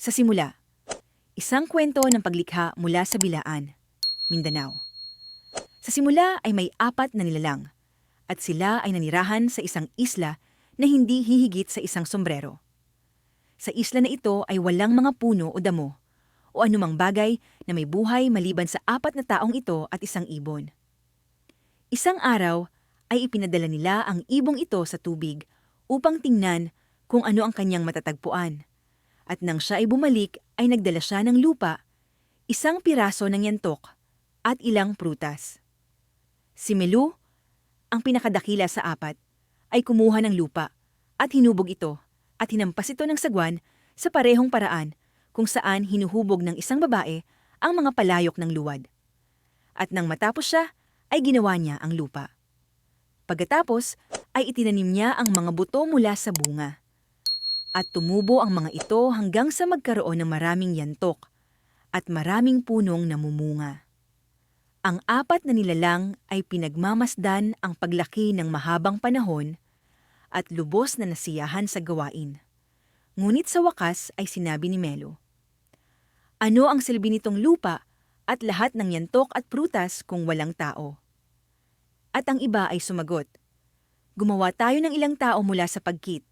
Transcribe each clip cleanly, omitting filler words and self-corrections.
Sa simula, isang kwento ng paglikha mula sa Bilaan, Mindanao. Sa simula ay may 4 na nilalang at sila ay nanirahan sa isang isla na hindi hihigit sa isang sombrero. Sa isla na ito ay walang mga puno o damo o anumang bagay na may buhay maliban sa 4 na taong ito at isang ibon. Isang araw ay ipinadala nila ang ibong ito sa tubig upang tingnan kung ano ang kanyang matatagpuan. At nang siya ay bumalik ay nagdala siya ng lupa, isang piraso ng yantok at ilang prutas. Si Melu, ang pinakadakila sa 4, ay kumuha ng lupa at hinubog ito at hinampas ito ng sagwan sa parehong paraan kung saan hinuhubog ng isang babae ang mga palayok ng luwad. At nang matapos siya, ay ginawa niya ang lupa. Pagkatapos ay itinanim niya ang mga buto mula sa bunga. At tumubo ang mga ito hanggang sa magkaroon ng maraming yantok at maraming punong namumunga. Ang 4 na nilalang ay pinagmamasdan ang paglaki ng mahabang panahon at lubos na nasiyahan sa gawain. Ngunit sa wakas ay sinabi ni Melo, "Ano ang silbi nitong lupa at lahat ng yantok at prutas kung walang tao?" At ang iba ay sumagot, "Gumawa tayo ng ilang tao mula sa pagkit."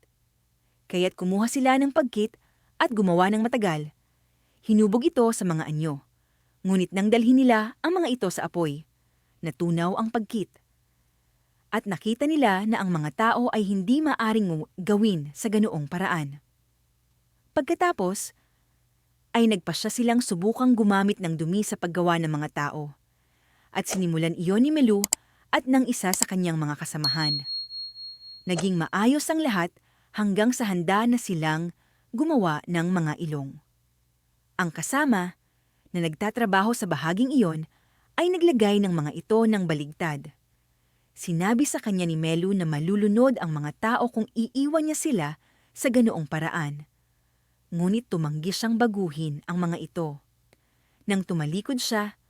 Kaya't kumuha sila ng pagkit at gumawa ng matagal. Hinubog ito sa mga anyo. Ngunit nang dalhin nila ang mga ito sa apoy, natunaw ang pagkit. At nakita nila na ang mga tao ay hindi maaring gawin sa ganoong paraan. Pagkatapos, ay nagpasya silang subukang gumamit ng dumi sa paggawa ng mga tao. At sinimulan iyon ni Melu at ng isa sa kanyang mga kasamahan. Naging maayos ang lahat hanggang sa handa na silang gumawa ng mga ilong. Ang kasama na nagtatrabaho sa bahaging iyon ay naglagay ng mga ito ng baligtad. Sinabi sa kanya ni Melu na malulunod ang mga tao kung iiwan niya sila sa ganoong paraan. Ngunit tumanggi siyang baguhin ang mga ito. Nang tumalikod siya,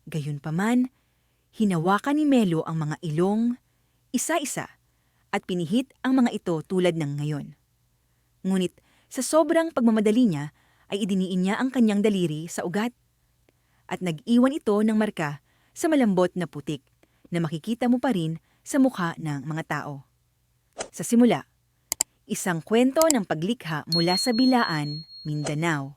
gayunpaman, hinawakan ni Melu ang mga ilong, isa-isa, at pinihit ang mga ito tulad ng ngayon. Ngunit sa sobrang pagmamadali niya ay idiniin niya ang kanyang daliri sa ugat. At nag-iwan ito ng marka sa malambot na putik na makikita mo pa rin sa mukha ng mga tao. Sa simula, isang kwento ng paglikha mula sa Bilaan, Mindanao.